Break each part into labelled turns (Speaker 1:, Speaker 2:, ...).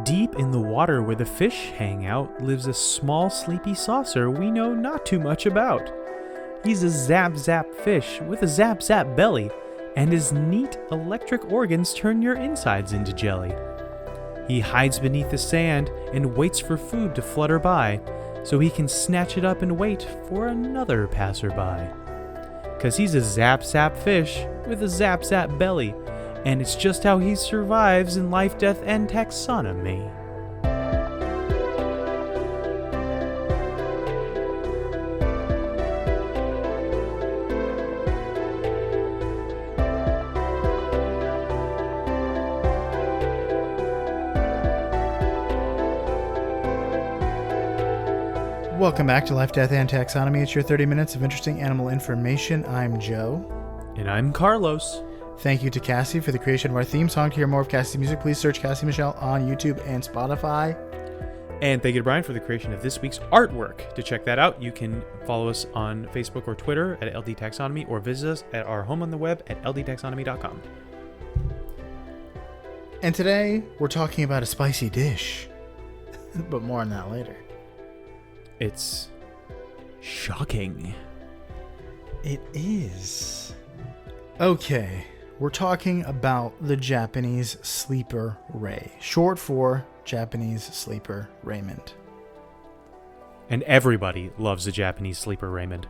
Speaker 1: Deep in the water where the fish hang out lives a small sleepy saucer we know not too much about. He's a zap-zap fish with a zap-zap belly, and his neat electric organs turn your insides into jelly. He hides beneath the sand and waits for food to flutter by, so he can snatch it up and wait for another passerby. 'Cause he's a zap-zap fish with a zap-zap belly, and it's just how he survives in life, death, and taxonomy.
Speaker 2: Welcome back to Life, Death, and Taxonomy. It's your 30 minutes of interesting animal information. I'm Joe.
Speaker 1: And I'm Carlos.
Speaker 2: Thank you to Cassie for the creation of our theme song. To hear more of Cassie's music, please search Cassie Michelle on YouTube and Spotify.
Speaker 1: And thank you to Brian for the creation of this week's artwork. To check that out, you can follow us on Facebook or Twitter at LD Taxonomy, or visit us at our home on the web at ldtaxonomy.com.
Speaker 2: And today, we're talking about a spicy dish. But more on that later.
Speaker 1: It's shocking.
Speaker 2: It is. Okay, we're talking about the Japanese sleeper ray, short for Japanese sleeper Raymond.
Speaker 1: And everybody loves the Japanese sleeper Raymond.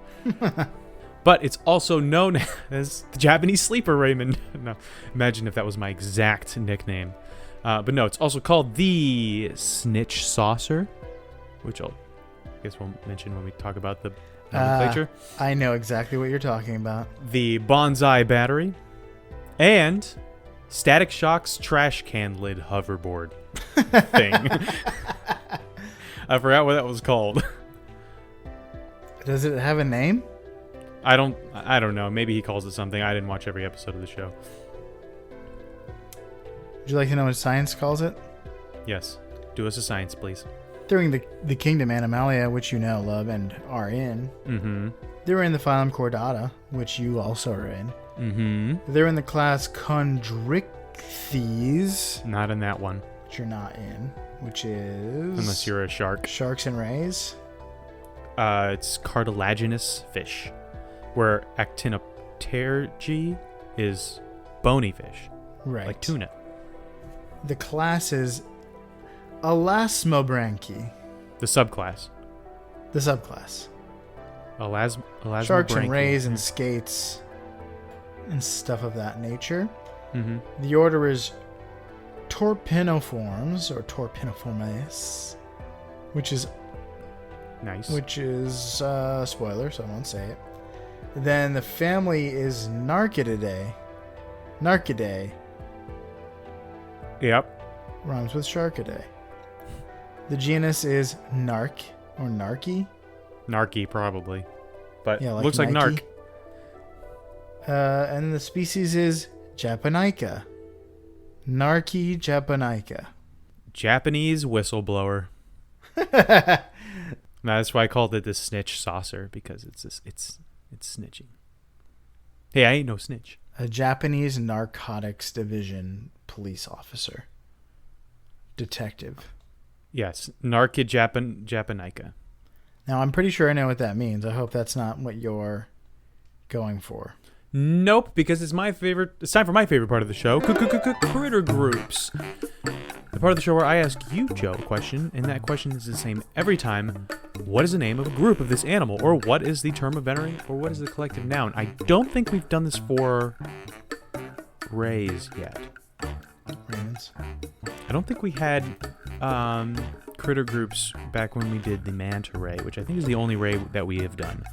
Speaker 1: But it's also known as the Japanese sleeper Raymond. No, imagine if that was my exact nickname. But no, it's also called the snitch saucer, which I guess we'll mention when we talk about the nomenclature.
Speaker 2: I know exactly what you're talking about.
Speaker 1: The bonsai battery, and Static Shock's trash can lid hoverboard thing. I forgot what that was called.
Speaker 2: Does it have a name?
Speaker 1: I don't know. Maybe he calls it something. I didn't watch every episode of the show.
Speaker 2: Would you like to know what science calls it?
Speaker 1: Yes. Do us a science, please.
Speaker 2: During the kingdom Animalia, which you know, love, and are in.
Speaker 1: Mm-hmm.
Speaker 2: They were in the phylum Chordata, which you also are in.
Speaker 1: Mm-hmm.
Speaker 2: They're in the class Chondrichthyes.
Speaker 1: Not in that one.
Speaker 2: Which you're not in. Which is...
Speaker 1: Unless you're a shark.
Speaker 2: Sharks and rays.
Speaker 1: It's cartilaginous fish, where actinopterygii is bony fish.
Speaker 2: Right.
Speaker 1: Like tuna.
Speaker 2: The class is Elasmobranchi.
Speaker 1: The subclass.
Speaker 2: The subclass.
Speaker 1: Elasmobranchi.
Speaker 2: Sharks and rays and skates and stuff of that nature.
Speaker 1: Mm-hmm.
Speaker 2: The order is Torpiniformes or Torpiniformes, which is
Speaker 1: nice.
Speaker 2: Which is spoiler, so I won't say it. Then the family is Narcidae. Narcidae.
Speaker 1: Yep.
Speaker 2: Rhymes with Sharkidae. The genus is Narc or Narky.
Speaker 1: Narky, probably. But
Speaker 2: yeah,
Speaker 1: looks like
Speaker 2: Nike.
Speaker 1: narc.
Speaker 2: And the species is Japonica. Narky japonica.
Speaker 1: Japanese whistleblower. That's why I called it the snitch saucer, because it's snitching. Hey, I ain't no snitch.
Speaker 2: A Japanese narcotics division police officer. Detective.
Speaker 1: Yes, Narca japonica.
Speaker 2: Now, I'm pretty sure I know what that means. I hope that's not what you're going for.
Speaker 1: Nope, because it's my favorite. It's time for my favorite part of the show, critter groups. The part of the show where I ask you, Joe, a question, and that question is the same every time. What is the name of a group of this animal? Or what is the term of venery? Or what is the collective noun? I don't think we've done this for rays yet.
Speaker 2: Raymonds.
Speaker 1: I don't think we had critter groups back when we did the manta ray, which I think is the only ray that we have done.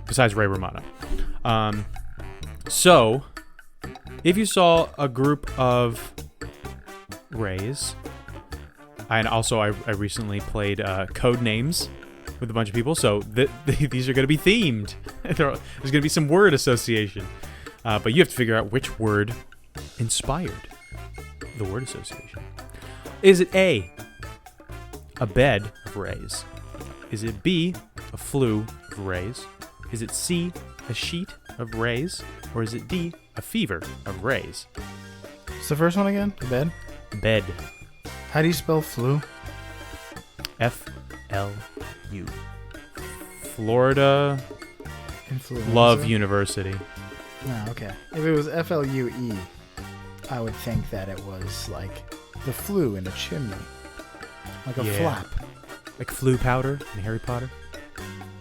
Speaker 1: Besides Ray Romano. So, if you saw a group of rays, and also I recently played Code Names with a bunch of people, so these are going to be themed. There's going to be some word association. But you have to figure out which word inspired the word association. Is it A, a bed of rays? Is it B, a flue of rays? Is it C, a sheet of rays? Or is it D, a fever of rays?
Speaker 2: What's the first one again? The bed?
Speaker 1: Bed.
Speaker 2: How do you spell flu?
Speaker 1: FLU. Florida
Speaker 2: Influenza?
Speaker 1: Love University.
Speaker 2: No, okay. If it was FLUE, I would think that it was like the flu in a chimney. Like a flap.
Speaker 1: Like flu powder in Harry Potter.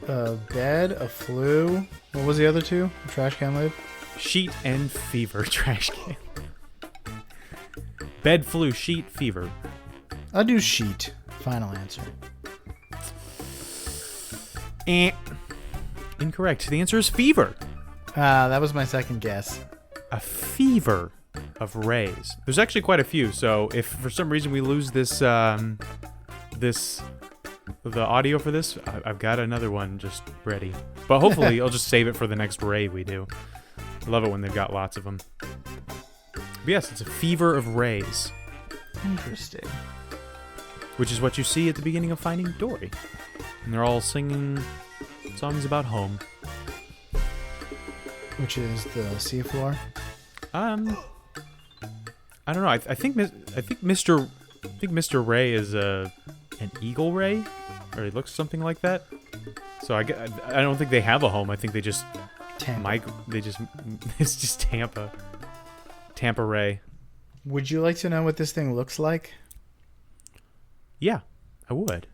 Speaker 2: A bed, a flu. What was the other two? A trash can lid?
Speaker 1: Sheet and fever trash can. Bed, flu, sheet, fever.
Speaker 2: I'll do sheet. Final answer.
Speaker 1: Incorrect. The answer is fever.
Speaker 2: That was my second guess.
Speaker 1: A fever of rays. There's actually quite a few, so if for some reason we lose this, the audio for this, I've got another one just ready. But hopefully I'll just save it for the next ray we do. I love it when they've got lots of them. But yes, it's a fever of rays.
Speaker 2: Interesting.
Speaker 1: Which is what you see at the beginning of Finding Dory. And they're all singing songs about home.
Speaker 2: Which is the seafloor?
Speaker 1: I don't know. I think Mr. Ray is an eagle ray, or he looks something like that. So I don't think they have a home. I think they just
Speaker 2: Tampa.
Speaker 1: It's just Tampa Ray.
Speaker 2: Would you like to know what this thing looks like?
Speaker 1: Yeah, I would.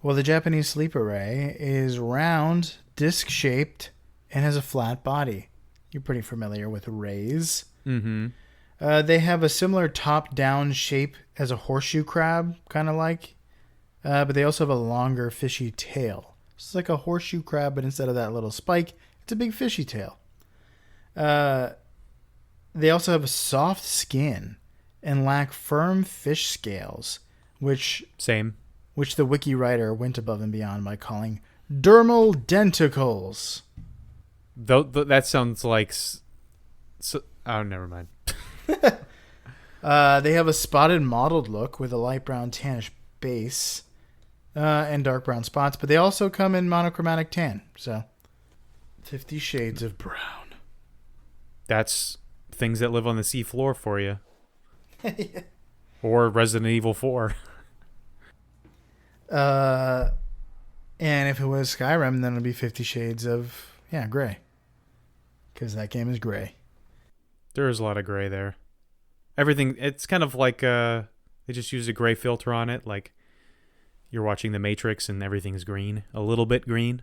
Speaker 2: Well, the Japanese sleeper ray is round, disc-shaped, and has a flat body. You're pretty familiar with rays.
Speaker 1: Mm-hmm.
Speaker 2: They have a similar top-down shape as a horseshoe crab, kind of like. But they also have a longer, fishy tail. It's like a horseshoe crab, but instead of that little spike, it's a big fishy tail. They also have a soft skin and lack firm fish scales, which the wiki writer went above and beyond by calling dermal denticles.
Speaker 1: That sounds like... oh, never mind.
Speaker 2: They have a spotted mottled look with a light brown tannish base and dark brown spots, but they also come in monochromatic tan. So 50 shades of brown.
Speaker 1: That's things that live on the sea floor for you.
Speaker 2: Yeah.
Speaker 1: Or Resident Evil 4.
Speaker 2: And if it was Skyrim, then it would be 50 shades of, gray. Because that game is gray.
Speaker 1: There is a lot of gray there. Everything, it's kind of like they just used a gray filter on it, like you're watching The Matrix and everything's green, a little bit green.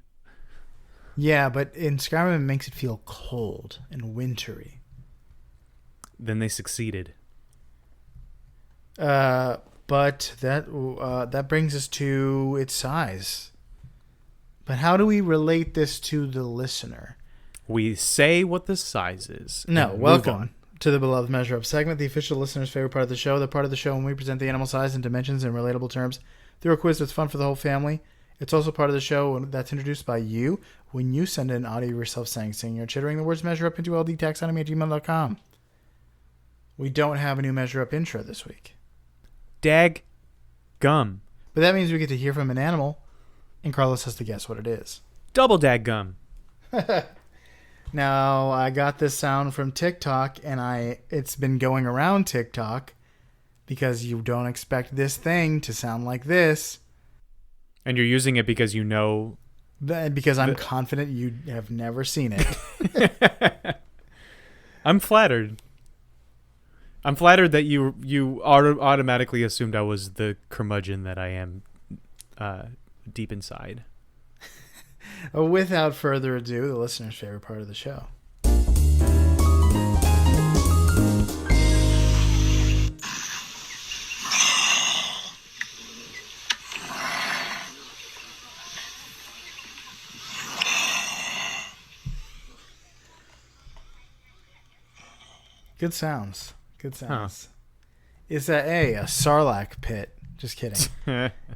Speaker 2: Yeah, but in Skyrim it makes it feel cold and wintry.
Speaker 1: Then they succeeded.
Speaker 2: But that brings us to its size. But how do we relate this to the listener?
Speaker 1: We say what the size is.
Speaker 2: No, welcome to the Beloved Measure Up segment, the official listener's favorite part of the show. The part of the show when we present the animal size and dimensions in relatable terms through a quiz that's fun for the whole family. It's also part of the show that's introduced by you when you send in audio of yourself saying, singing, or chittering the words measure up into ldtaxonomy@gmail.com. We don't have a new Measure Up intro this week.
Speaker 1: Dag gum.
Speaker 2: But that means we get to hear from an animal, and Carlos has to guess what it is.
Speaker 1: Double dag gum.
Speaker 2: Now, I got this sound from TikTok, and it's been going around TikTok because you don't expect this thing to sound like this.
Speaker 1: And you're using it because you know...
Speaker 2: Because I'm confident you have never seen it.
Speaker 1: I'm flattered. I'm flattered that you automatically assumed I was the curmudgeon that I am deep inside.
Speaker 2: Without further ado, the listener's favorite part of the show. Good sounds. Good sounds. Huh. Is that A, a sarlacc pit? Just kidding.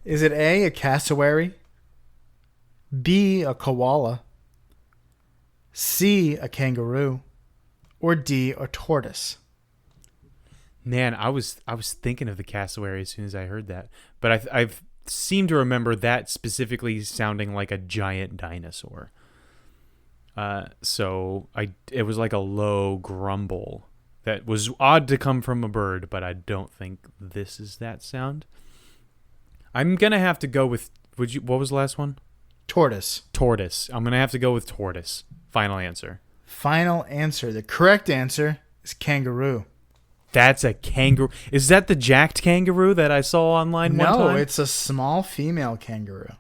Speaker 2: Is it A, a cassowary? B, a koala? C, a kangaroo? Or D, a tortoise?
Speaker 1: Man, I was thinking of the cassowary as soon as I heard that. But I've seem to remember that specifically sounding like a giant dinosaur. So it was like a low grumble. that was odd to come from a bird, but I don't think this is that sound. I'm gonna have to go with. What was the last one?
Speaker 2: Tortoise.
Speaker 1: Tortoise. I'm gonna have to go with tortoise. Final answer.
Speaker 2: Final answer. The correct answer is kangaroo.
Speaker 1: That's a kangaroo. Is that the jacked kangaroo that I saw online one time?
Speaker 2: No, it's a small female kangaroo.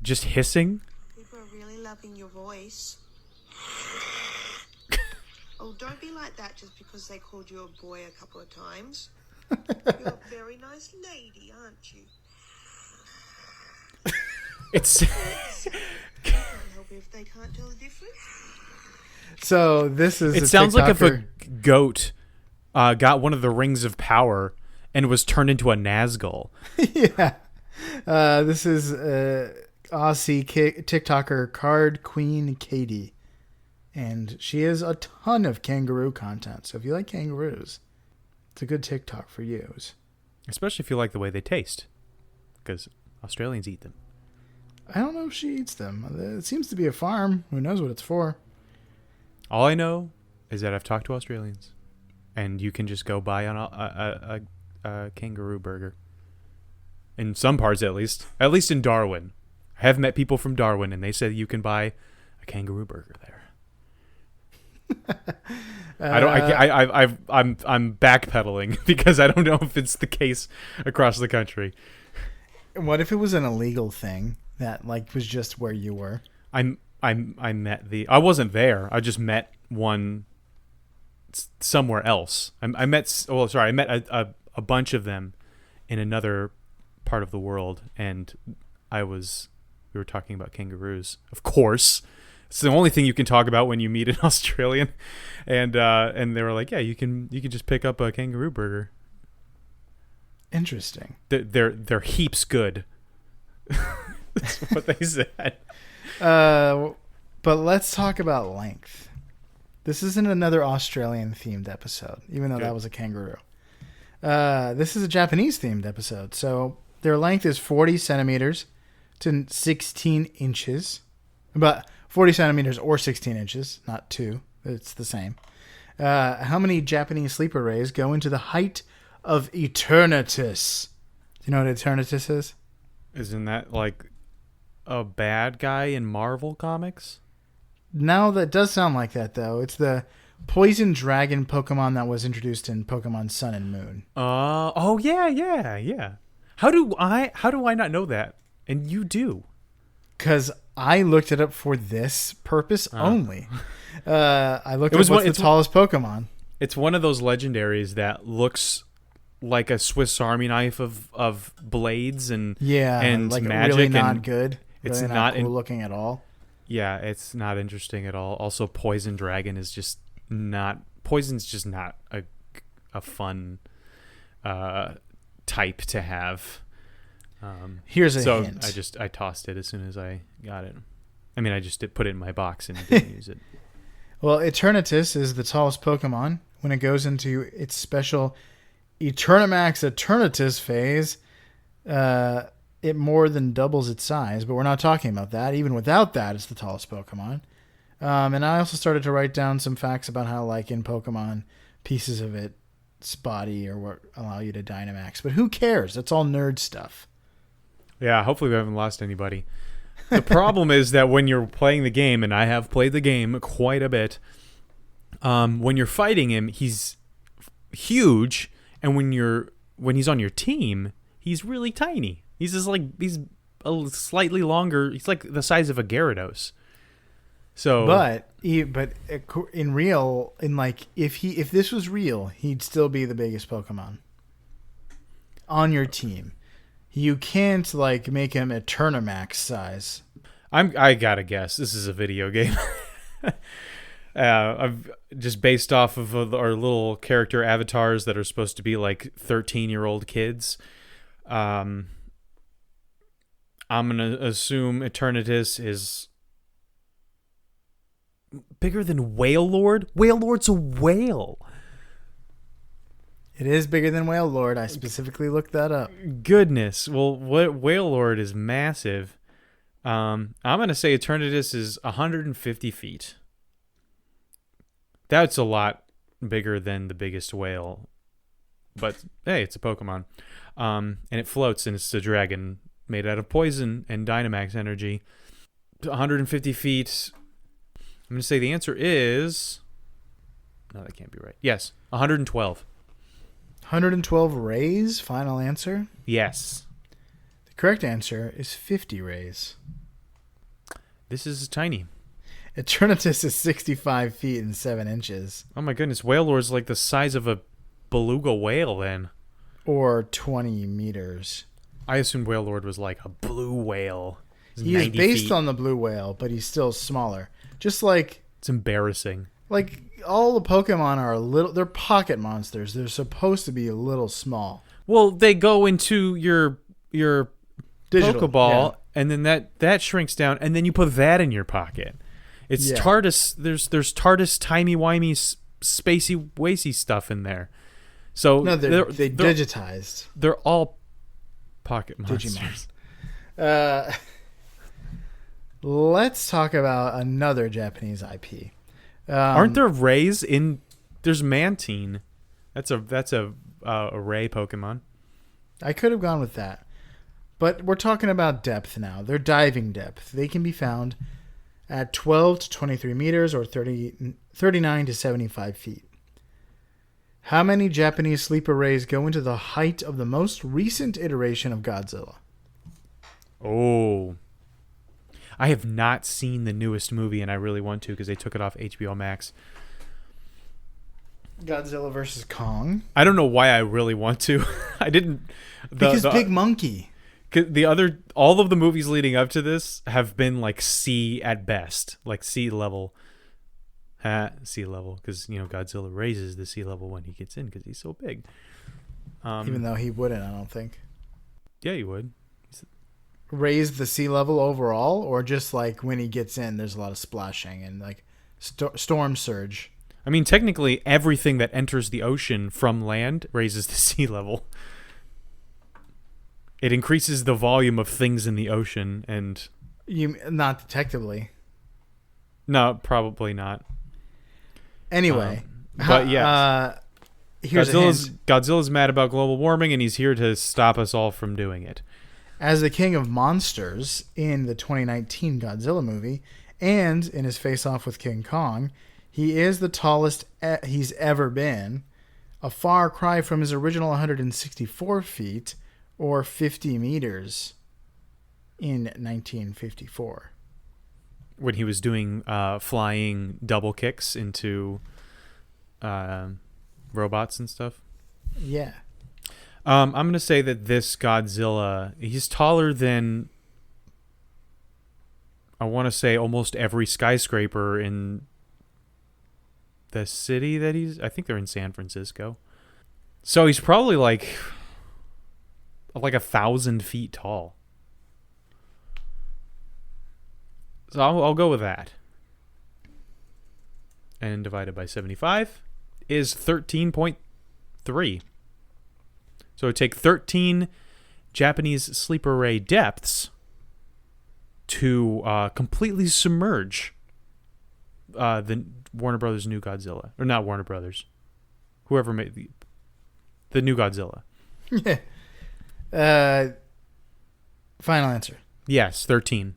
Speaker 1: Just hissing?
Speaker 3: People are really loving your voice. Oh, don't be like that just because they called you a boy a couple of times. You're a very nice lady, aren't you?
Speaker 1: It's...
Speaker 3: Can't help if they can't tell the difference.
Speaker 2: So this is.
Speaker 1: It sounds like if a goat got one of the rings of power and was turned into a Nazgul.
Speaker 2: Yeah. This is Aussie TikToker Card Queen Katie. And she has a ton of kangaroo content. So if you like kangaroos, it's a good TikTok for you.
Speaker 1: Especially if you like the way they taste. Because Australians eat them.
Speaker 2: I don't know if she eats them. It seems to be a farm. Who knows what it's for?
Speaker 1: All I know is that I've talked to Australians. And you can just go buy on a kangaroo burger. In some parts, at least. At least in Darwin. I have met people from Darwin, and they said you can buy a kangaroo burger there. I'm backpedaling because I don't know if it's the case across the country.
Speaker 2: What if it was an illegal thing that was just where you were?
Speaker 1: I wasn't there. I just met one somewhere else. I met a bunch of them in another part of the world, and we were talking about kangaroos, of course. It's the only thing you can talk about when you meet an Australian, and they were like, yeah, you can just pick up a kangaroo burger.
Speaker 2: Interesting.
Speaker 1: They're heaps good. That's what they said.
Speaker 2: But let's talk about length. This isn't another Australian themed episode, even though that was a kangaroo. This is a Japanese themed episode. So their length is 40 centimeters to 16 inches. But 40 centimeters or 16 inches, not 2. It's the same. How many Japanese sleeper rays go into the height of Eternatus? Do you know what Eternatus is?
Speaker 1: Isn't that like a bad guy in Marvel comics?
Speaker 2: No, that does sound like that, though. It's the poison dragon Pokemon that was introduced in Pokemon Sun and Moon.
Speaker 1: Oh yeah. How do I not know that? And you do.
Speaker 2: Because I looked it up for this purpose only. I looked up what's the tallest Pokemon.
Speaker 1: It's one of those legendaries that looks like a Swiss Army knife of blades and
Speaker 2: like
Speaker 1: magic.
Speaker 2: Really not good.
Speaker 1: It's
Speaker 2: really not cool looking at all.
Speaker 1: Yeah, it's not interesting at all. Also, Poison Dragon is just not. Poison's just not a fun type to have.
Speaker 2: Here's a hint.
Speaker 1: I tossed it as soon as I got it. I mean, I just put it in my box and didn't use it.
Speaker 2: Well, Eternatus is the tallest Pokemon. When it goes into its special Eternamax Eternatus phase, it more than doubles its size. But we're not talking about that. Even without that, it's the tallest Pokemon. And I also started to write down some facts about how, like in Pokemon, pieces of its body or what allow you to Dynamax. But who cares? That's all nerd stuff.
Speaker 1: Yeah, hopefully we haven't lost anybody. The problem is that when you're playing the game, and I have played the game quite a bit, when you're fighting him, he's huge, and when he's on your team, he's really tiny. He's a slightly longer. He's like the size of a Gyarados. So,
Speaker 2: but if this was real, he'd still be the biggest Pokemon on your team. You can't make him Eternamax size.
Speaker 1: I gotta guess this is a video game. I've just based off of our little character avatars that are supposed to be like 13-year-old kids. I'm gonna assume Eternatus is bigger than Whale Lord. Whale Lord's a whale.
Speaker 2: It is bigger than Whale Lord. I specifically looked that up.
Speaker 1: Goodness. Well, what Whale Lord is massive. I'm going to say Eternatus is 150 feet. That's a lot bigger than the biggest whale. But hey, it's a Pokemon. And it floats, and it's a dragon made out of poison and Dynamax energy. 150 feet. I'm going to say the answer is... No, that can't be right. Yes, 112.
Speaker 2: 112 rays, final answer?
Speaker 1: Yes.
Speaker 2: The correct answer is 50 rays.
Speaker 1: This is tiny.
Speaker 2: Eternatus is 65 feet and 7 inches.
Speaker 1: Oh my goodness, Wailord's like the size of a beluga whale then.
Speaker 2: Or 20 meters.
Speaker 1: I assumed Wailord was like a blue whale.
Speaker 2: He is based on the blue whale, but he's still smaller. Just like...
Speaker 1: It's embarrassing.
Speaker 2: Like, all the Pokemon are they're pocket monsters. They're supposed to be a little small.
Speaker 1: Well, they go into your
Speaker 2: Digital,
Speaker 1: Pokeball, and then that shrinks down, and then you put that in your pocket. It's TARDIS. There's TARDIS timey-wimey, spacey-wacy stuff in there. So
Speaker 2: no, they digitized.
Speaker 1: They're all pocket monsters.
Speaker 2: Let's talk about another Japanese IP.
Speaker 1: Aren't there rays in? There's Mantine. That's a ray Pokemon.
Speaker 2: I could have gone with that, but we're talking about depth now. They're diving depth. They can be found at 12 to 23 meters or 39 to 75 feet. How many Japanese sleeper rays go into the height of the most recent iteration of Godzilla?
Speaker 1: Oh. I have not seen the newest movie, and I really want to because they took it off HBO Max.
Speaker 2: Godzilla versus Kong.
Speaker 1: I don't know why I really want to. I didn't.
Speaker 2: Because Big Monkey.
Speaker 1: All of the movies leading up to this have been like C at best, like sea level. Sea level, because Godzilla raises the sea level when he gets in because he's so big.
Speaker 2: Even though he wouldn't, I don't think.
Speaker 1: Yeah, he would.
Speaker 2: Raise the sea level overall, or just like when he gets in, there's a lot of splashing and like storm surge.
Speaker 1: I mean, technically, everything that enters the ocean from land raises the sea level. It increases the volume of things in the ocean, and
Speaker 2: not detectably.
Speaker 1: No, probably not.
Speaker 2: Anyway,
Speaker 1: but yeah,
Speaker 2: here's
Speaker 1: Godzilla's mad about global warming, and he's here to stop us all from doing it.
Speaker 2: As the king of monsters in the 2019 Godzilla movie and in his face-off with King Kong, he is the tallest he's ever been, a far cry from his original 164 feet or 50 meters in 1954.
Speaker 1: When he was doing flying double kicks into robots and stuff?
Speaker 2: Yeah.
Speaker 1: I'm going to say that this Godzilla, he's taller than, I want to say, almost every skyscraper in the city that I think they're in San Francisco. So he's probably like 1,000 feet tall. So I'll go with that. And divided by 75 is 13.3. So take 13 Japanese sleeper ray depths to completely submerge the Warner Brothers' new Godzilla. Or not Warner Brothers. Whoever made the new Godzilla.
Speaker 2: Final answer.
Speaker 1: Yes, 13.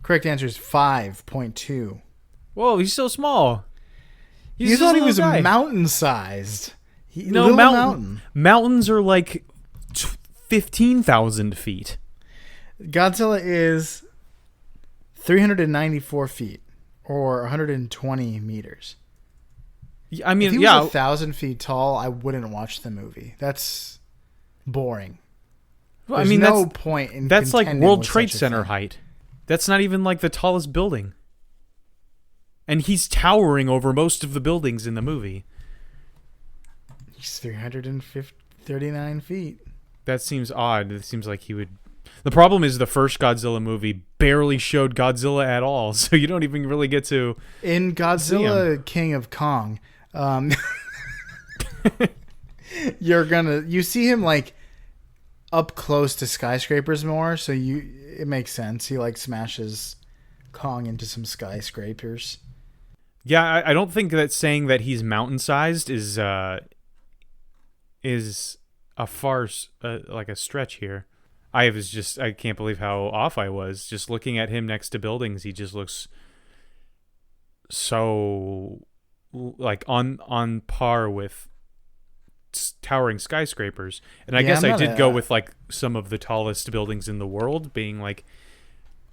Speaker 2: Correct answer is 5.2.
Speaker 1: Whoa, he's so small.
Speaker 2: You thought he was mountain-sized.
Speaker 1: Mountains are like 15,000 feet.
Speaker 2: Godzilla is 394 feet or 120 meters.
Speaker 1: I mean,
Speaker 2: if he was 1,000 feet tall, I wouldn't watch the movie. That's boring.
Speaker 1: Well,
Speaker 2: There's no point in
Speaker 1: that's like World
Speaker 2: with
Speaker 1: Trade
Speaker 2: such a
Speaker 1: Center
Speaker 2: thing.
Speaker 1: height. That's not even like the tallest building. And he's towering over most of the buildings in the movie.
Speaker 2: He's 339 feet.
Speaker 1: That seems odd. It seems like he would... The problem is the first Godzilla movie barely showed Godzilla at all, so you don't even really get to...
Speaker 2: In Godzilla King of Kong, you see him like up close to skyscrapers more, so it makes sense. He like smashes Kong into some skyscrapers.
Speaker 1: Yeah, I don't think that saying that he's mountain-sized is a farce, like a stretch here. I can't believe how off I was. Just looking at him next to buildings, he just looks so like on par with towering skyscrapers. And I guess I did go with like some of the tallest buildings in the world being like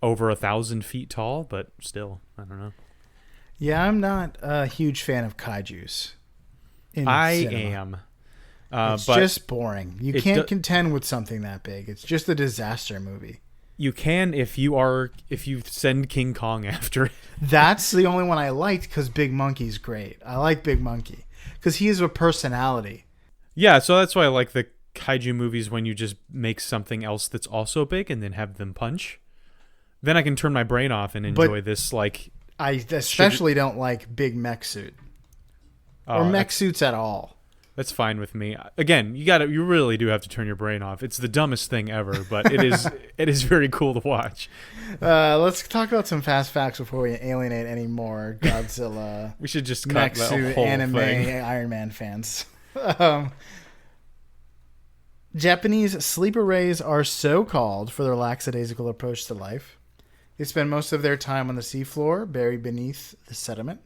Speaker 1: over 1,000 feet tall, but still, I don't know.
Speaker 2: Yeah, I'm not a huge fan of kaijus.
Speaker 1: I am.
Speaker 2: It's
Speaker 1: but
Speaker 2: just boring. You can't contend with something that big. It's just a disaster movie.
Speaker 1: You can if you send King Kong after it.
Speaker 2: That's the only one I liked because Big Monkey's great. I like Big Monkey because he has a personality.
Speaker 1: Yeah, so that's why I like the kaiju movies when you just make something else that's also big and then have them punch. Then I can turn my brain off and enjoy this like.
Speaker 2: I especially don't like big mech suit or mech suits at all.
Speaker 1: That's fine with me. Again, you really do have to turn your brain off. It's the dumbest thing ever, but it is very cool to watch.
Speaker 2: Let's talk about some fast facts before we alienate any more Godzilla.
Speaker 1: We should just cut
Speaker 2: mech
Speaker 1: the
Speaker 2: suit
Speaker 1: whole
Speaker 2: anime
Speaker 1: thing.
Speaker 2: Iron Man fans. Japanese sleeper rays are so called for their lackadaisical approach to life. They spend most of their time on the seafloor, buried beneath the sediment.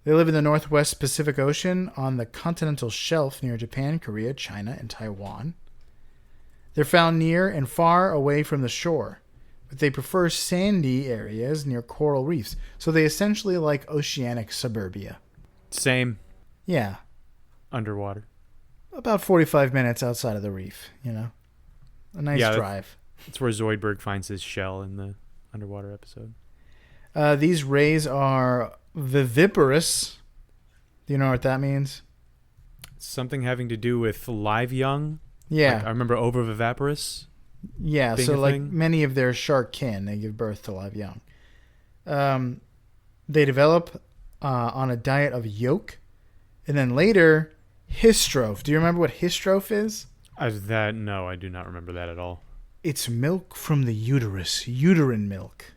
Speaker 2: They live in the Northwest Pacific Ocean on the continental shelf near Japan, Korea, China, and Taiwan. They're found near and far away from the shore, but they prefer sandy areas near coral reefs, so they essentially like oceanic suburbia.
Speaker 1: Same.
Speaker 2: Yeah.
Speaker 1: Underwater.
Speaker 2: About 45 minutes outside of the reef, you know? A nice drive.
Speaker 1: That's where Zoidberg finds his shell in the underwater episode.
Speaker 2: These rays are viviparous. Do you know what that means?
Speaker 1: Something having to do with live young.
Speaker 2: Yeah.
Speaker 1: Like, I remember oviviparous.
Speaker 2: Yeah, so like
Speaker 1: thing.
Speaker 2: many of their shark kin, they give birth to live young. They develop on a diet of yolk, and then later hystroph. Do you remember what hystroph is?
Speaker 1: No, I do not remember that at all.
Speaker 2: It's milk from the uterus, uterine milk.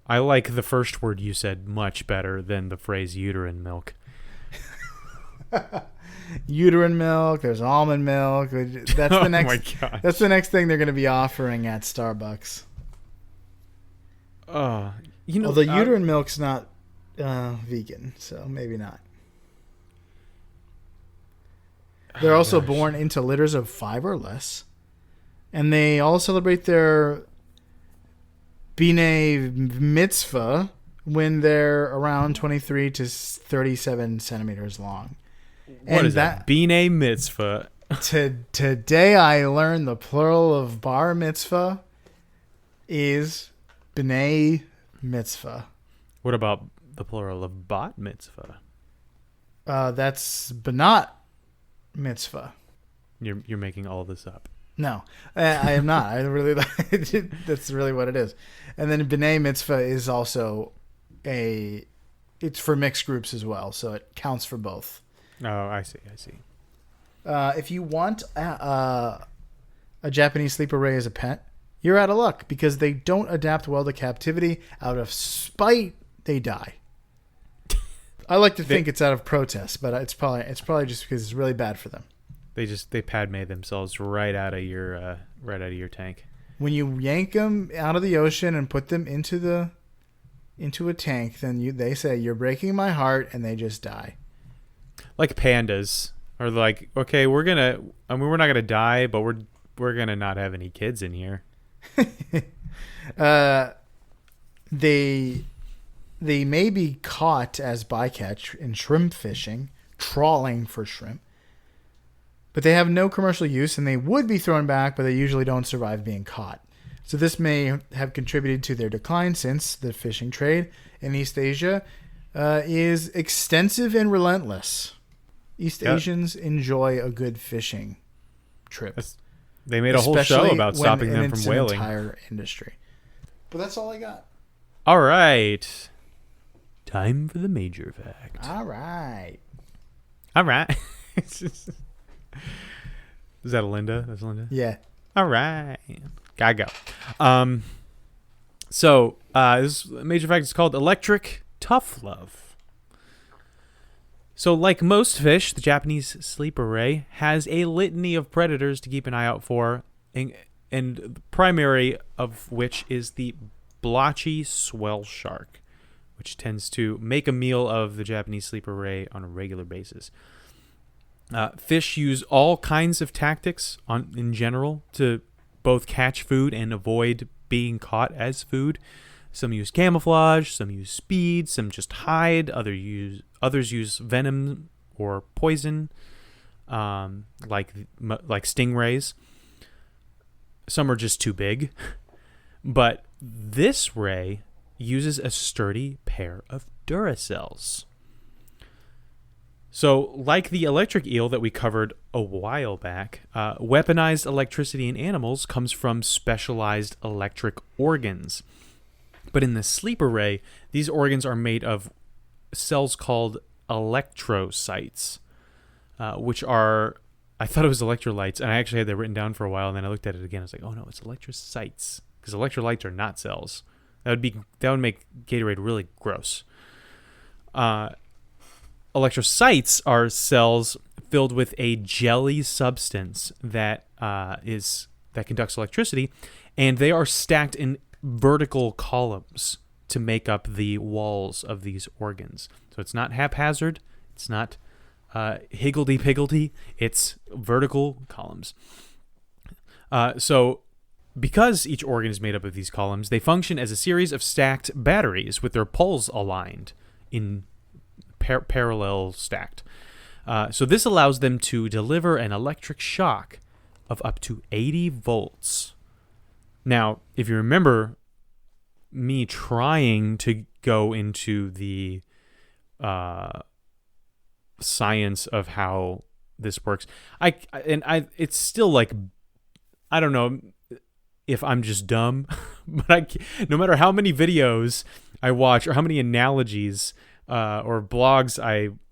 Speaker 1: I like the first word you said much better than the phrase uterine milk.
Speaker 2: Uterine milk, there's almond milk. That's the next.
Speaker 1: Oh my gosh.
Speaker 2: That's the next thing they're going to be offering at Starbucks.
Speaker 1: Although
Speaker 2: uterine milk's not vegan, so maybe not. They're also born into litters of 5 or less, and they all celebrate their B'nai Mitzvah when they're around 23 to 37 centimeters long.
Speaker 1: What is that? B'nai Mitzvah.
Speaker 2: Today I learned the plural of bar mitzvah is B'nai Mitzvah.
Speaker 1: What about the plural of bat mitzvah?
Speaker 2: That's Banat Mitzvah.
Speaker 1: You're making all this up.
Speaker 2: No, I am not. I really that's really what it is. And then B'nai Mitzvah is also it's for mixed groups as well, so it counts for both.
Speaker 1: Oh, I see.
Speaker 2: If you want a Japanese sleeper ray as a pet, you're out of luck because they don't adapt well to captivity. Out of spite, they die. I like to think it's out of protest, but it's probably just because it's really bad for them.
Speaker 1: They Padme themselves right out of your tank.
Speaker 2: When you yank them out of the ocean and put them into a tank, then they say you're breaking my heart, and they just die. Like
Speaker 1: pandas are like, okay, we're not gonna die, but we're gonna not have any kids in here.
Speaker 2: They may be caught as bycatch in shrimp fishing, trawling for shrimp, but they have no commercial use, and they would be thrown back, but they usually don't survive being caught. So this may have contributed to their decline since the fishing trade in East Asia is extensive and relentless. Asians enjoy a good fishing trip.
Speaker 1: They made a whole show about stopping them from whaling.
Speaker 2: Entire industry. But that's all I got.
Speaker 1: All right. Time for the major fact.
Speaker 2: All right.
Speaker 1: Is that a Linda? That's Linda?
Speaker 2: Yeah.
Speaker 1: All right. Gotta go. So this major fact is called electric tough love. So like most fish, the Japanese sleeper ray has a litany of predators to keep an eye out for, and the primary of which is the blotchy swell shark, which tends to make a meal of the Japanese sleeper ray on a regular basis. Fish use all kinds of tactics in general to both catch food and avoid being caught as food. Some use camouflage, some use speed, some just hide, others use venom or poison, like stingrays. Some are just too big. But this ray uses a sturdy pair of Duracells. So, like the electric eel that we covered a while back, weaponized electricity in animals comes from specialized electric organs. But in the sleeper ray, these organs are made of cells called electrocytes, which are, I thought it was electrolytes, and I actually had that written down for a while, and then I looked at it again. I was like, oh no, it's electrocytes, because electrolytes are not cells. That would make Gatorade really gross. Electrocytes are cells filled with a jelly substance that conducts electricity, and they are stacked in vertical columns to make up the walls of these organs. So it's not haphazard, it's not higgledy-piggledy, it's vertical columns. So because each organ is made up of these columns, they function as a series of stacked batteries with their poles aligned in parallel stacked. So this allows them to deliver an electric shock of up to 80 volts. Now, if you remember me trying to go into the science of how this works, it's still like, I don't know if I'm just dumb, but no matter how many videos I watch or how many analogies or blogs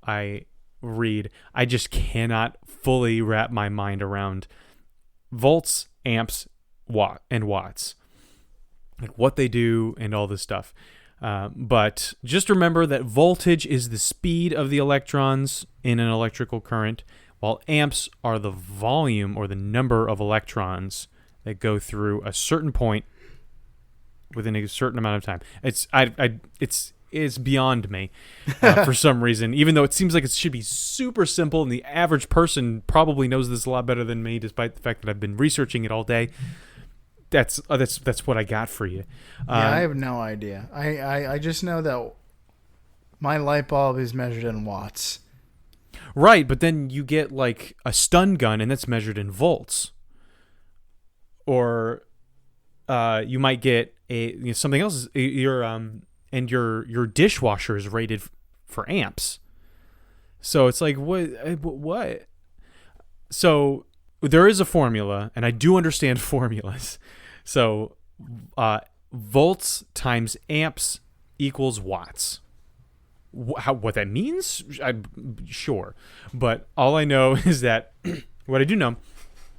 Speaker 1: I read, I just cannot fully wrap my mind around volts, amps, and watts, like what they do and all this stuff. But just remember that voltage is the speed of the electrons in an electrical current, while amps are the volume or the number of electrons that go through a certain point within a certain amount of time. It's beyond me for some reason, even though it seems like it should be super simple, and the average person probably knows this a lot better than me, despite the fact that I've been researching it all day. That's what I got for you.
Speaker 2: Yeah, I have no idea. I just know that my light bulb is measured in watts.
Speaker 1: Right, but then you get like a stun gun, and that's measured in volts. Or you might get something else. And your dishwasher is rated for amps. So it's like, what? So there is a formula, and I do understand formulas. So volts times amps equals watts. What that means? Sure. But all I know is that, what I do know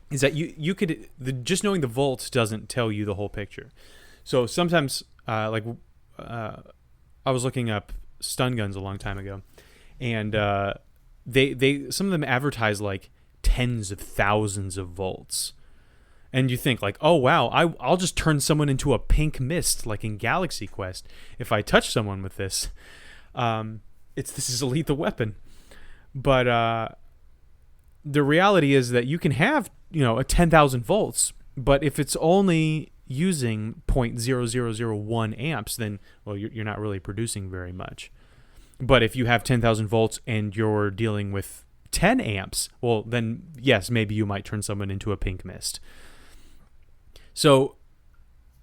Speaker 1: is that you could, just knowing the volts doesn't tell you the whole picture. So sometimes, I was looking up stun guns a long time ago, and they some of them advertise like tens of thousands of volts, and you think like, oh wow, I'll just turn someone into a pink mist like in Galaxy Quest if I touch someone with this. This is a lethal weapon, but the reality is that you can have a 10,000 volts, but if it's only using 0.0001 amps, then you're not really producing very much. But if you have 10,000 volts and you're dealing with 10 amps, well then yes, maybe you might turn someone into a pink mist. So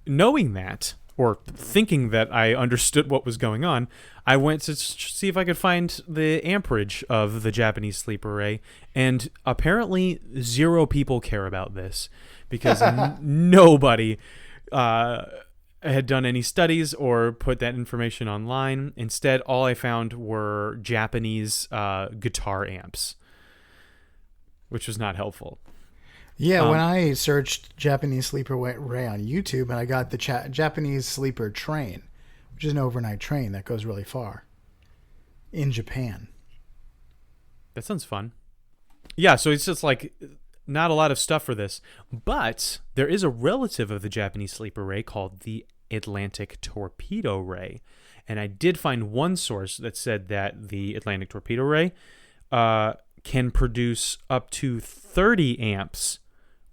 Speaker 1: knowing that, or thinking that I understood what was going on, I went to see if I could find the amperage of the Japanese sleeper ray, and apparently 0 people care about this, because nobody had done any studies or put that information online. Instead, all I found were Japanese guitar amps, which was not helpful.
Speaker 2: Yeah, when I searched Japanese sleeper ray on YouTube, and I got the Japanese sleeper train, which is an overnight train that goes really far in Japan.
Speaker 1: That sounds fun. Yeah, so it's just like not a lot of stuff for this. But there is a relative of the Japanese sleeper ray called the Atlantic torpedo ray. And I did find one source that said that the Atlantic torpedo ray can produce up to 30 amps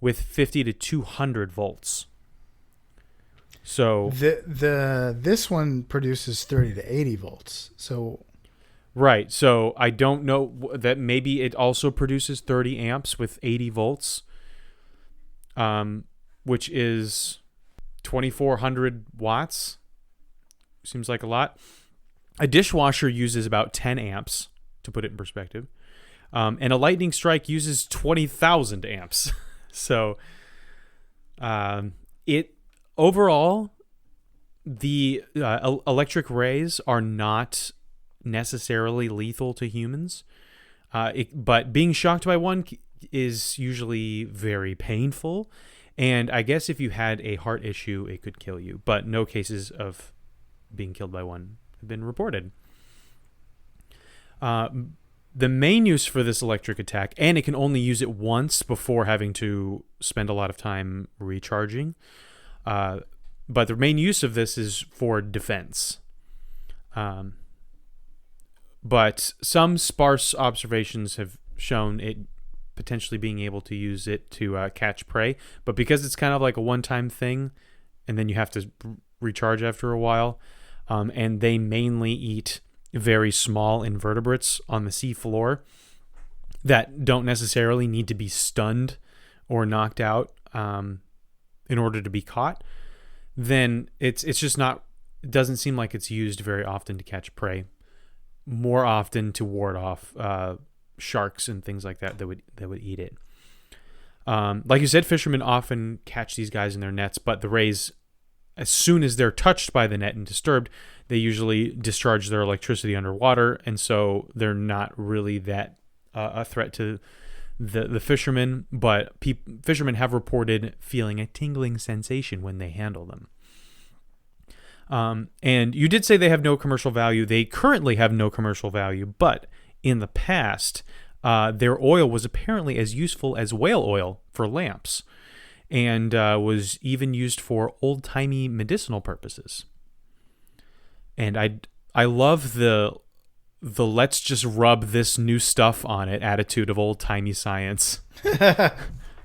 Speaker 1: with 50 to 200 volts. So
Speaker 2: this one produces 30 to 80 volts. So
Speaker 1: right. So I don't know that maybe it also produces 30 amps with 80 volts, which is 2,400 watts. Seems like a lot. A dishwasher uses about 10 amps, to put it in perspective. And a lightning strike uses 20,000 amps. So overall, the electric rays are not necessarily lethal to humans, but being shocked by one is usually very painful, and I guess if you had a heart issue, it could kill you, but no cases of being killed by one have been reported. The main use for this electric attack, and it can only use it once before having to spend a lot of time recharging, but the main use of this is for defense. But some sparse observations have shown it potentially being able to use it to catch prey. But because it's kind of like a one-time thing, and then you have to recharge after a while, and they mainly eat very small invertebrates on the sea floor that don't necessarily need to be stunned or knocked out in order to be caught, then it's just not, it doesn't seem like it's used very often to catch prey. More often to ward off sharks and things like that would eat it. Like you said, fishermen often catch these guys in their nets, but the rays, as soon as they're touched by the net and disturbed, they usually discharge their electricity underwater, and so they're not really that a threat to the fishermen. But fishermen have reported feeling a tingling sensation when they handle them. And you did say they have no commercial value. They currently have no commercial value, but in the past, their oil was apparently as useful as whale oil for lamps, and was even used for old-timey medicinal purposes. And I love the let's just rub this new stuff on it attitude of old-timey science.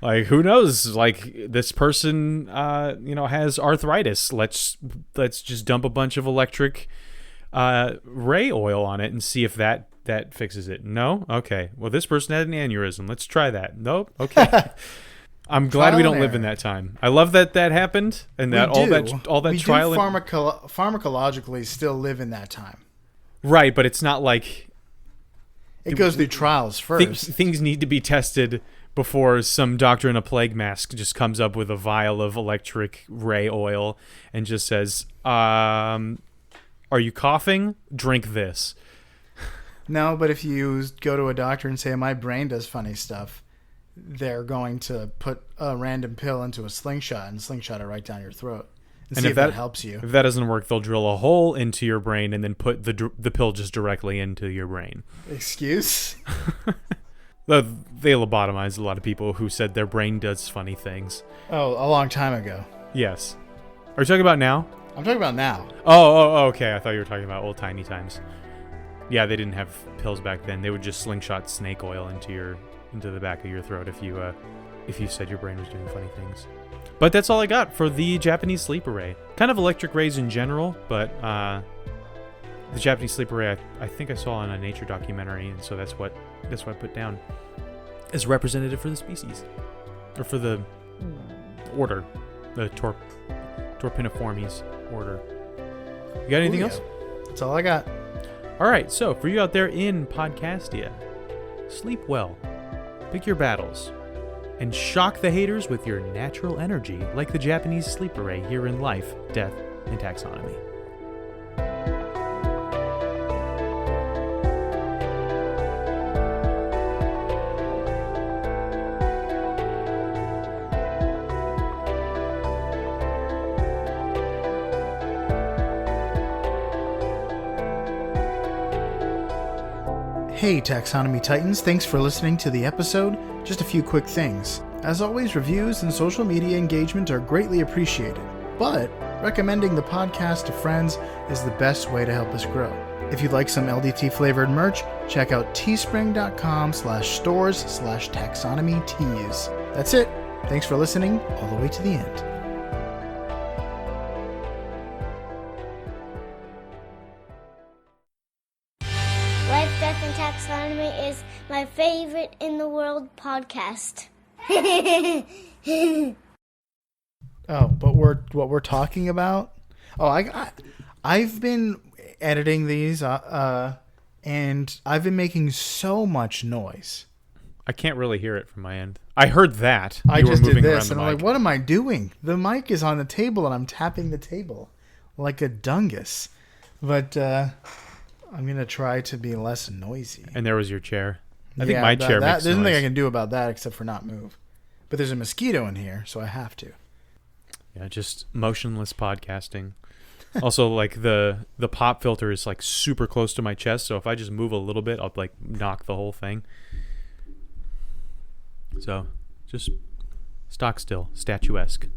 Speaker 1: Like, who knows? Like, this person, has arthritis. Let's just dump a bunch of electric ray oil on it and see if that fixes it. No? Okay. Well, this person had an aneurysm. Let's try that. Nope. Okay. I'm glad we don't live in that time. I love that happened, and that all that
Speaker 2: we
Speaker 1: trial.
Speaker 2: We pharmacologically still live in that time.
Speaker 1: Right, but it's not like
Speaker 2: it goes through trials first.
Speaker 1: Things need to be tested before some doctor in a plague mask just comes up with a vial of electric ray oil and just says, "Are you coughing? Drink this."
Speaker 2: No, but if you go to a doctor and say, "My brain does funny stuff," they're going to put a random pill into a slingshot and slingshot it right down your throat and see if that helps you.
Speaker 1: If that doesn't work, they'll drill a hole into your brain and then put the pill just directly into your brain.
Speaker 2: Excuse?
Speaker 1: They lobotomized a lot of people who said their brain does funny things.
Speaker 2: Oh, a long time ago.
Speaker 1: Yes. Are you talking about now?
Speaker 2: I'm talking about now.
Speaker 1: Oh, okay. I thought you were talking about old-timey times. Yeah, they didn't have pills back then. They would just slingshot snake oil into the back of your throat if you said your brain was doing funny things. But that's all I got for the Japanese sleeper ray. Kind of electric rays in general, but the Japanese sleeper ray I think I saw on a nature documentary, and so that's what I put down as representative for the species, or for the order, the Torpiniformes order. You got anything else?
Speaker 2: That's all I got.
Speaker 1: All right, so for you out there in Podcastia, sleep well, pick your battles, and shock the haters with your natural energy like the Japanese sleeper ray here in Life, Death, and Taxonomy.
Speaker 2: Hey Taxonomy Titans, thanks for listening to the episode. Just a few quick things. As always, reviews and social media engagement are greatly appreciated, but recommending the podcast to friends is the best way to help us grow. If you'd like some LDT flavored merch, check out teespring.com/stores/taxonomyteas. That's it. Thanks for listening all the way to the end.
Speaker 4: Life, Death, and Taxonomy is my favorite in the world podcast.
Speaker 2: Oh, but what we're talking about? Oh, I've been editing these, and I've been making so much noise.
Speaker 1: I can't really hear it from my end. I heard that.
Speaker 2: I
Speaker 1: You were
Speaker 2: just did
Speaker 1: moving around
Speaker 2: this,
Speaker 1: the
Speaker 2: and I'm
Speaker 1: mic.
Speaker 2: like, what am I doing? The mic is on the table, and I'm tapping the table like a dungus. But I'm gonna try to be less noisy.
Speaker 1: And there was your chair. I think my chair makes
Speaker 2: there's nothing I
Speaker 1: noise.
Speaker 2: can do about that except for not move. But there's a mosquito in here, so I have to.
Speaker 1: Yeah, just motionless podcasting. Also, like the pop filter is like super close to my chest, so if I just move a little bit, I'll like knock the whole thing. So, just stock still, statuesque.